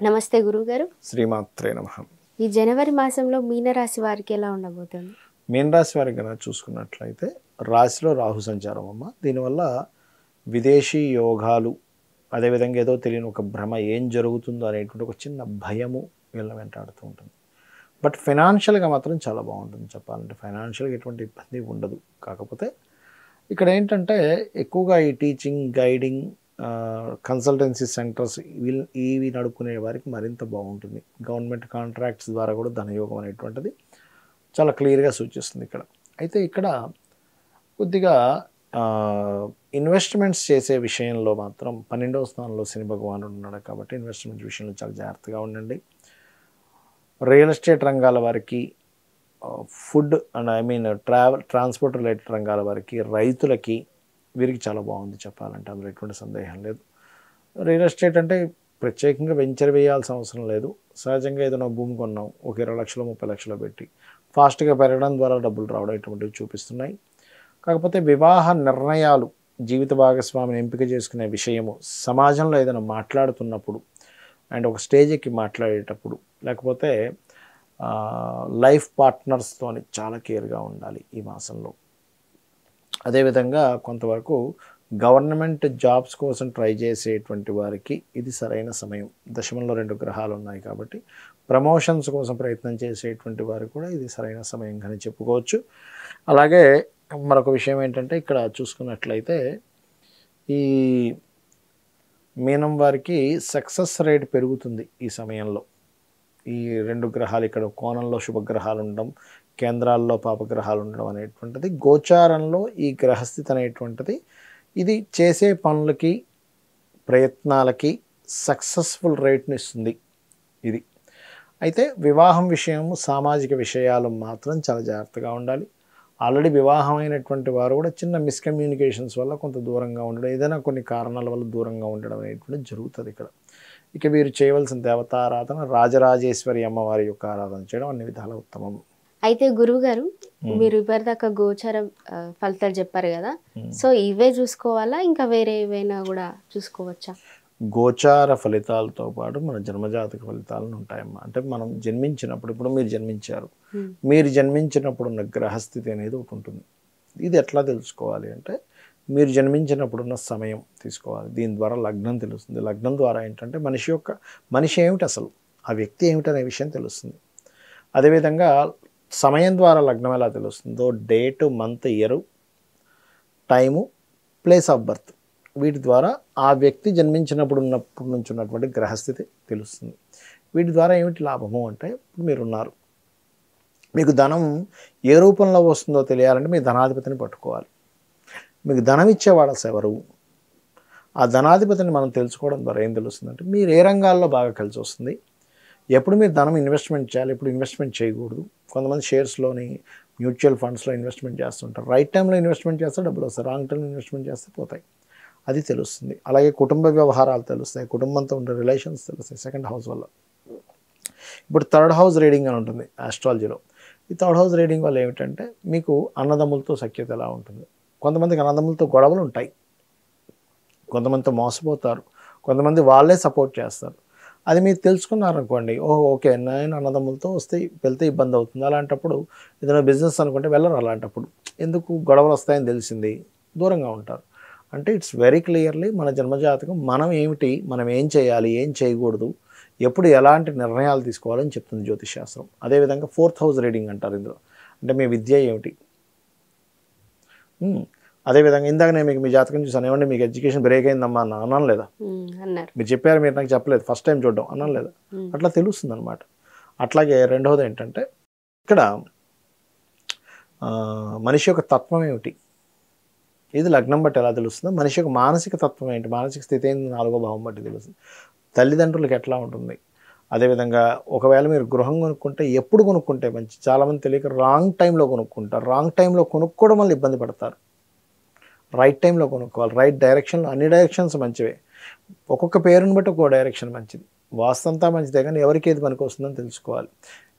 నమస్తే గురువుగారు. శ్రీమాత్రే నమః. ఈ జనవరి మాసంలో మీనరాశి వారికి ఎలా ఉండబోతుంది? మీన రాశి వారికి కనుక చూసుకున్నట్లయితే రాశిలో రాహు సంచారం అమ్మ. దీనివల్ల విదేశీ యోగాలు, అదేవిధంగా ఏదో తెలియని ఒక భ్రమ, ఏం జరుగుతుందో అనేటువంటి ఒక చిన్న భయము వీళ్ళని వెంటాడుతూ ఉంటుంది. బట్ ఫైనాన్షియల్గా మాత్రం చాలా బాగుంటుంది. చెప్పాలంటే ఫైనాన్షియల్గా ఎటువంటి ఇబ్బంది ఉండదు. కాకపోతే ఇక్కడ ఏంటంటే ఎక్కువగా ఈ టీచింగ్, గైడింగ్, కన్సల్టెన్సీ సెంటర్స్ ఇవి నడుపుకునే వారికి మరింత బాగుంటుంది. గవర్నమెంట్ కాంట్రాక్ట్స్ ద్వారా కూడా ధనయోగం అనేటువంటిది చాలా క్లియర్గా సూచిస్తుంది ఇక్కడ. అయితే ఇక్కడ కొద్దిగా ఇన్వెస్ట్మెంట్స్ చేసే విషయంలో మాత్రం 12వ స్థానంలో శని భగవానుడు ఉన్నాడు కాబట్టి ఇన్వెస్ట్మెంట్ విషయంలో చాలా జాగ్రత్తగా ఉండండి. రియల్ ఎస్టేట్ రంగాల వారికి, ఫుడ్ అండ్ ట్రాన్స్పోర్ట్ రిలేటెడ్ రంగాల వారికి, రైతులకి, వీరికి చాలా బాగుంది చెప్పాలంటే, అందులో ఎటువంటి సందేహం లేదు. రియల్ ఎస్టేట్ అంటే ప్రత్యేకంగా వెంచర్ వేయాల్సిన అవసరం లేదు. సహజంగా ఏదైనా భూమి కొన్నాం, ఒక 20 లక్షలు 30 లక్షలు పెట్టి ఫాస్ట్గా పెరగడం ద్వారా డబ్బులు రావడం ఇటువంటివి చూపిస్తున్నాయి. కాకపోతే వివాహ నిర్ణయాలు, జీవిత భాగస్వామిని ఎంపిక చేసుకునే విషయము, సమాజంలో ఏదైనా మాట్లాడుతున్నప్పుడు అండ్ ఒక స్టేజ్కి మాట్లాడేటప్పుడు, లేకపోతే లైఫ్ పార్ట్నర్స్తో చాలా కేర్గా ఉండాలి ఈ మాసంలో. అదేవిధంగా కొంతవరకు గవర్నమెంట్ జాబ్స్ కోసం ట్రై చేసేటువంటి వారికి ఇది సరైన సమయం. దశమంలో 2 గ్రహాలు ఉన్నాయి కాబట్టి ప్రమోషన్స్ కోసం ప్రయత్నం చేసేటువంటి వారికి కూడా ఇది సరైన సమయం కానీ చెప్పుకోవచ్చు. అలాగే మరొక విషయం ఏంటంటే ఇక్కడ చూసుకున్నట్లయితే ఈ మీనం వారికి సక్సెస్ రేట్ పెరుగుతుంది ఈ సమయంలో. ఈ 2 గ్రహాలు ఇక్కడ కోణంలో శుభగ్రహాలు ఉండడం, కేంద్రాల్లో పాపగ్రహాలు ఉండడం అనేటువంటిది, గోచారంలో ఈ గ్రహస్థితి అనేటువంటిది ఇది చేసే పనులకి, ప్రయత్నాలకి సక్సెస్ఫుల్ రేట్ని ఇస్తుంది ఇది. అయితే వివాహం విషయము, సామాజిక విషయాలు మాత్రం చాలా జాగ్రత్తగా ఉండాలి. ఆల్రెడీ వివాహం అయినటువంటి వారు కూడా చిన్న మిస్కమ్యూనికేషన్స్ వల్ల కొంత దూరంగా ఉండడం, ఏదైనా కొన్ని కారణాల వల్ల దూరంగా ఉండడం అనేటువంటిది జరుగుతుంది ఇక్కడ. ఇక వీరు చేయవలసిన దేవతారాధన రాజరాజేశ్వరి అమ్మవారి యొక్క ఆరాధన చేయడం అన్ని విధాల ఉత్తమం. అయితే గురువుగారు, మీరు ఇప్పటిదాకా గోచారం ఫలితాలు చెప్పారు కదా, సో ఇవే చూసుకోవాలా, ఇంకా వేరే ఏవైనా కూడా చూసుకోవచ్చా? గోచార ఫలితాలతో పాటు మన జన్మజాతక ఫలితాలను ఉంటాయమ్మా. అంటే మనం జన్మించినప్పుడు, ఇప్పుడు మీరు జన్మించారు, మీరు జన్మించినప్పుడు ఉన్న గ్రహస్థితి అనేది ఒకటి ఉంటుంది. ఇది ఎట్లా తెలుసుకోవాలి అంటే మీరు జన్మించినప్పుడున్న సమయం తీసుకోవాలి. దీని ద్వారా లగ్నం తెలుస్తుంది. లగ్నం ద్వారా ఏంటంటే మనిషి ఏమిటి, అసలు ఆ వ్యక్తి ఏమిటి అనే విషయం తెలుస్తుంది. అదేవిధంగా సమయం ద్వారా లగ్నం ఎలా తెలుస్తుందో date, month, year, time, place of birth, వీటి ద్వారా ఆ వ్యక్తి జన్మించినప్పుడు నుంచి ఉన్నటువంటి గ్రహస్థితి తెలుస్తుంది. వీటి ద్వారా ఏమిటి లాభము అంటే, ఇప్పుడు మీరున్నారు, మీకు ధనం ఏ రూపంలో వస్తుందో తెలియాలంటే మీ ధనాధిపతిని పట్టుకోవాలి. మీకు ధనం ఇచ్చేవాడు అసలు ఎవరు, ఆ ధనాధిపతిని మనం తెలుసుకోవడం ద్వారా ఏం తెలుస్తుందంటే మీరు ఏ రంగాల్లో బాగా కలిసి వస్తుంది, ఎప్పుడు మీరు ధనం ఇన్వెస్ట్మెంట్ చేయాలి, ఎప్పుడు ఇన్వెస్ట్మెంట్ చేయకూడదు. కొంతమంది షేర్స్లోని, మ్యూచువల్ ఫండ్స్లో ఇన్వెస్ట్మెంట్ చేస్తుంటారు. రైట్ టైంలో ఇన్వెస్ట్మెంట్ చేస్తే డబ్బులు వస్తాయి, రాంగ్ టైంలో ఇన్వెస్ట్మెంట్ చేస్తే పోతాయి. అది తెలుస్తుంది. అలాగే కుటుంబ వ్యవహారాలు తెలుస్తాయి, కుటుంబంతో ఉండే రిలేషన్స్ తెలుస్తాయి సెకండ్ హౌస్ వల్ల. ఇప్పుడు థర్డ్ హౌస్ రీడింగ్ అని ఉంటుంది ఆస్ట్రాలజీలో. ఈ థర్డ్ హౌస్ రీడింగ్ వల్ల ఏమిటంటే మీకు అన్నదమ్ములతో సఖ్యత ఎలా ఉంటుంది. కొంతమందికి అన్నదమ్ములతో గొడవలు ఉంటాయి, కొంతమందితో మోసపోతారు, కొంతమంది వాళ్ళే సపోర్ట్ చేస్తారు. అది మీరు తెలుసుకున్నారనుకోండి, ఓకే నేను అన్నదమ్ములతో వెళ్తే ఇబ్బంది అవుతుంది, అలాంటప్పుడు ఏదైనా బిజినెస్ అనుకుంటే వెళ్ళరు. అలాంటప్పుడు ఎందుకు గొడవలు వస్తాయని తెలిసింది, దూరంగా ఉంటారు. అంటే ఇట్స్ వెరీ క్లియర్లీ మన జన్మజాతకం మనం ఏమిటి, మనం ఏం చేయాలి, ఏం చేయకూడదు, ఎప్పుడు ఎలాంటి నిర్ణయాలు తీసుకోవాలని చెప్తుంది జ్యోతిషశాస్త్రం. అదేవిధంగా 4th హౌస్ రీడింగ్ అంటారు ఇందులో. అంటే మీ విద్య ఏమిటి. అదేవిధంగా ఇందాక నేను మీకు మీ జాతకం చూసాను, ఏమంటే మీకు ఎడ్యుకేషన్ బ్రేక్ అయిందమ్మా అన్నాను లేదా, మీరు చెప్పారు, మీరు నాకు చెప్పలేదు, ఫస్ట్ టైం చూడడం అన్నాను లేదా, అట్లా తెలుస్తుంది అనమాట. అట్లాగే రెండవది ఏంటంటే ఇక్కడ మనిషి యొక్క తత్వం ఏమిటి, ఇది లగ్నం బట్టి ఎలా తెలుస్తుందో మనిషి యొక్క మానసిక తత్వం ఏంటి, మానసిక స్థితి ఏంటి, 4వ భావం బట్టి తెలుస్తుంది. తల్లిదండ్రులకు ఎట్లా ఉంటుంది. అదేవిధంగా ఒకవేళ మీరు గృహం కొనుక్కుంటే ఎప్పుడు కొనుక్కుంటే మంచి, చాలామంది తెలియక రాంగ్ టైంలో కొనుక్కుంటారు. రాంగ్ టైంలో కొనుక్కోవడం వల్ల ఇబ్బంది పడతారు. రైట్ టైంలో కొనుక్కోవాలి, రైట్ డైరెక్షన్లో. అన్ని డైరెక్షన్స్ మంచివే, ఒక్కొక్క పేరుని బట్టి ఒక్కో డైరెక్షన్ మంచిది. వాస్తంతా మంచిదే, కానీ ఎవరికి ఏది పనికి వస్తుందని తెలుసుకోవాలి.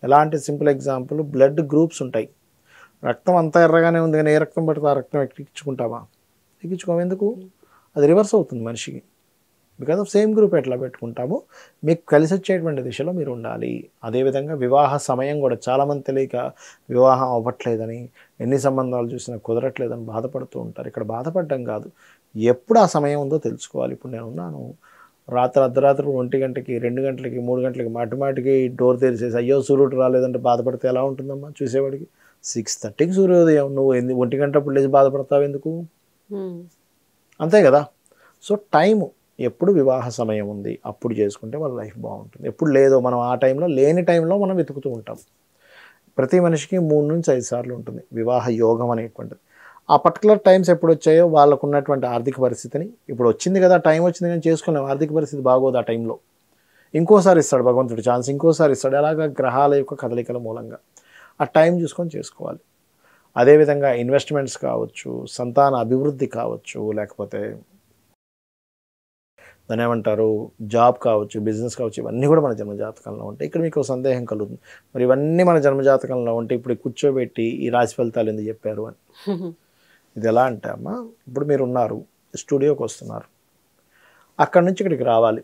ఎలా అంటే సింపుల్ ఎగ్జాంపుల్, బ్లడ్ గ్రూప్స్ ఉంటాయి. రక్తం అంతా ఎర్రగానే ఉంది కానీ ఏ రక్తం పడితే ఆ రక్తం ఎక్కించుకుంటామా, ఎక్కించుకోము. ఎందుకు, అది రివర్స్ అవుతుంది మనిషికి. బికాజ్ ఆఫ్ సేమ్ గ్రూప్ ఎట్లా పెట్టుకుంటామో మీకు కలిసి వచ్చేటువంటి దిశలో మీరు ఉండాలి. అదేవిధంగా వివాహ సమయం కూడా చాలామంది తెలియక వివాహం అవ్వట్లేదని, ఎన్ని సంబంధాలు చూసినా కుదరట్లేదని బాధపడుతూ ఉంటారు. ఇక్కడ బాధపడడం కాదు, ఎప్పుడు ఆ సమయం ఉందో తెలుసుకోవాలి. ఇప్పుడు నేను ఉన్నాను, రాత్రి అర్ధరాత్రి 1 గంటకి 2 గంటలకి 3 గంటలకి మాటిమాటికి డోర్ తెరిచేసి అయ్యో సూర్యుడు రాలేదంటే బాధపడితే ఎలా ఉంటుందమ్మా చూసేవాడికి? 6:30కి సూర్యోదయం, నువ్వు 1 గంటప్పుడు లేచి బాధపడతావు ఎందుకు? అంతే కదా. సో టైము, ఎప్పుడు వివాహ సమయం ఉంది అప్పుడు చేసుకుంటే వాళ్ళ లైఫ్ బాగుంటుంది. ఎప్పుడు లేదో మనం ఆ టైంలో, లేని టైంలో మనం వెతుకుతూ ఉంటాం. ప్రతి మనిషికి 3 నుంచి 5 సార్లు ఉంటుంది వివాహ యోగం అనేటువంటిది. ఆ పర్టికులర్ టైమ్స్ ఎప్పుడు వచ్చాయో వాళ్ళకు ఉన్నటువంటి ఆర్థిక పరిస్థితిని, ఇప్పుడు వచ్చింది కదా టైం వచ్చింది కానీ చేసుకోలేం, ఆర్థిక పరిస్థితి బాగోదు ఆ టైంలో, ఇంకోసారి ఇస్తాడు భగవంతుడు ఛాన్స్, ఇంకోసారి ఇస్తాడు. అలాగా గ్రహాల యొక్క కదలికల మూలంగా ఆ టైం చూసుకొని చేసుకోవాలి. అదేవిధంగా ఇన్వెస్ట్మెంట్స్ కావచ్చు, సంతాన అభివృద్ధి కావచ్చు, లేకపోతే దాని ఏమంటారు జాబ్ కావచ్చు, బిజినెస్ కావచ్చు, ఇవన్నీ కూడా మన జన్మజాతకంలో ఉంటాయి. ఇక్కడ మీకు సందేహం కలుగుతుంది, మరి ఇవన్నీ మన జన్మజాతకంలో ఉంటే ఇప్పుడు కూర్చోబెట్టి ఈ రాశి ఫలితాలు ఎందుకు చెప్పారు అని. ఇది ఎలా అంటే అమ్మా, ఇప్పుడు మీరు ఉన్నారు, స్టూడియోకి వస్తున్నారు, అక్కడి నుంచి ఇక్కడికి రావాలి,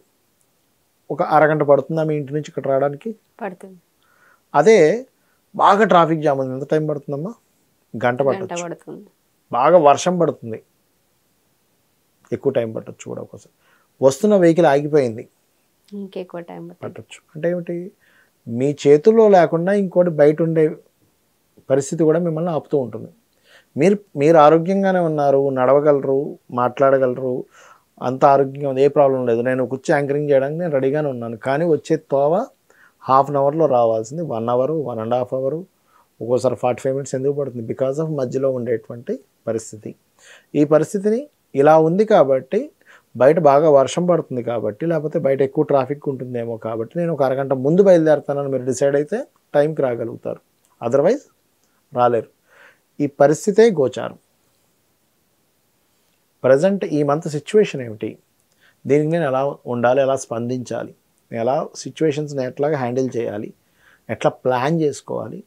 ఒక అరగంట పడుతుందా మీ ఇంటి నుంచి ఇక్కడ రావడానికి? పడుతుంది. అదే బాగా ట్రాఫిక్ జామ్ ఉంది, ఎంత టైం పడుతుందమ్మా? గంట పడుతుంది. బాగా వర్షం పడుతుంది, ఎక్కువ టైం పట్టచ్చు కూడా. ఒకసారి వస్తున్న వెహికల్ ఆగిపోయింది, ఇంకెక్కువ టైం పట్టచ్చు. అంటే ఏమిటి, మీ చేతుల్లో లేకుండా ఇంకోటి బయట ఉండే పరిస్థితి కూడా మిమ్మల్ని ఆపుతూ ఉంటుంది. మీరు ఆరోగ్యంగానే ఉన్నారు, నడవగలరు, మాట్లాడగలరు, అంత ఆరోగ్యంగా ఉంది, ఏ ప్రాబ్లం లేదు, నేను కూర్చో యాంకరింగ్ చేయడానికి నేను రెడీగానే ఉన్నాను. కానీ వచ్చే తోవ హాఫ్ అన్ అవర్లో రావాల్సింది 1 అవర్, 1.5 అవర్, ఒక్కోసారి 45 మినిట్స్ ఎందుకు పడుతుంది? బికాస్ ఆఫ్ మధ్యలో ఉండేటువంటి పరిస్థితి. ఈ పరిస్థితిని ఇలా ఉంది కాబట్టి, బయట బాగా వర్షం పడుతుంది కాబట్టి, లేకపోతే బయట ఎక్కువ ట్రాఫిక్ ఉంటుందేమో కాబట్టి నేను ఒక అరగంట ముందు బయలుదేరుతానని మీరు డిసైడ్ అయితే టైంకి రాగలుగుతారు, అదర్వైజ్ రాలేరు. ఈ పరిస్థితే గోచారం. ప్రజెంట్ ఈ మంత్ సిచ్యువేషన్ ఏమిటి, దీనికి నేను ఎలా ఉండాలి, ఎలా స్పందించాలి, ఎలా సిచ్యువేషన్స్ని ఎట్లాగా హ్యాండిల్ చేయాలి, ఎట్లా ప్లాన్ చేసుకోవాలి,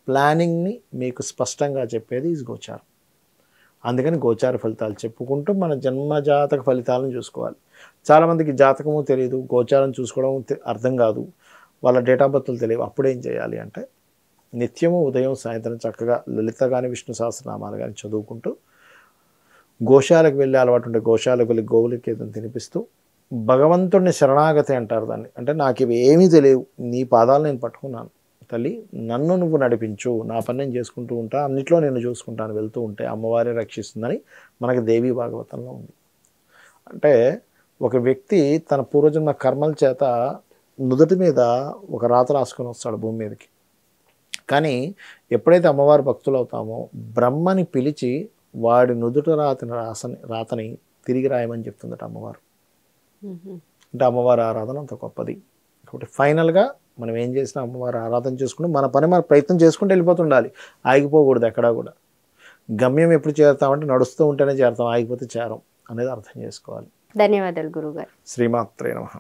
ప్లానింగ్ని మీకు స్పష్టంగా చెప్పేది ఈ గోచారం. అందుకని గోచార ఫలితాలు చెప్పుకుంటూ మన జన్మజాతక ఫలితాలను చూసుకోవాలి. చాలామందికి జాతకము తెలియదు, గోచారం చూసుకోవడం అర్థం కాదు, వాళ్ళ డేట్ ఆఫ్ బర్త్లు తెలియవు. అప్పుడేం చేయాలి అంటే, నిత్యము ఉదయం సాయంత్రం చక్కగా లలిత కానీ విష్ణు సహస్రనామాలు కానీ చదువుకుంటూ, గోశాలకు వెళ్ళే అలవాటు ఉంటే గోశాలకు వెళ్ళి గోవులకి ఏదైనా తినిపిస్తూ, భగవంతుడిని శరణాగతి అంటారు దాన్ని. అంటే నాకు ఇవి ఏమీ తెలియవు, నీ పాదాలు నేను పట్టుకున్నాను తల్లి, నన్ను నువ్వు నడిపించు, నా పని నేను చేసుకుంటూ ఉంటా, అన్నిట్లో నేను చూసుకుంటాను, వెళ్తూ ఉంటే అమ్మవారే రక్షిస్తుందని మనకి దేవీ భాగవతంలో ఉంది. అంటే ఒక వ్యక్తి తన పూర్వజన్మ కర్మల చేత నుదుటి మీద ఒక రాత రాసుకొని వస్తాడు భూమి మీదకి. కానీ ఎప్పుడైతే అమ్మవారి భక్తులు అవుతామో, బ్రహ్మని పిలిచి వాడి నుదుట రాతని తిరిగి రాయమని చెప్తుందట అమ్మవారు. అంటే అమ్మవారి ఆరాధన అంత గొప్పది. కాబట్టి ఫైనల్గా మనం ఏం చేసినా అమ్మవారి ఆరాధన చేసుకుంటూ మన పని మన ప్రయత్నం చేసుకుంటూ వెళ్ళిపోతుండాలి, ఆగిపోకూడదు ఎక్కడా కూడా. గమ్యం ఎప్పుడు చేరుతామంటే నడుస్తూ ఉంటేనే చేరుతాం, ఆగిపోతే చేరం అనేది అర్థం చేసుకోవాలి. ధన్యవాదాలు గురుగారు. శ్రీమాత్రే నమః.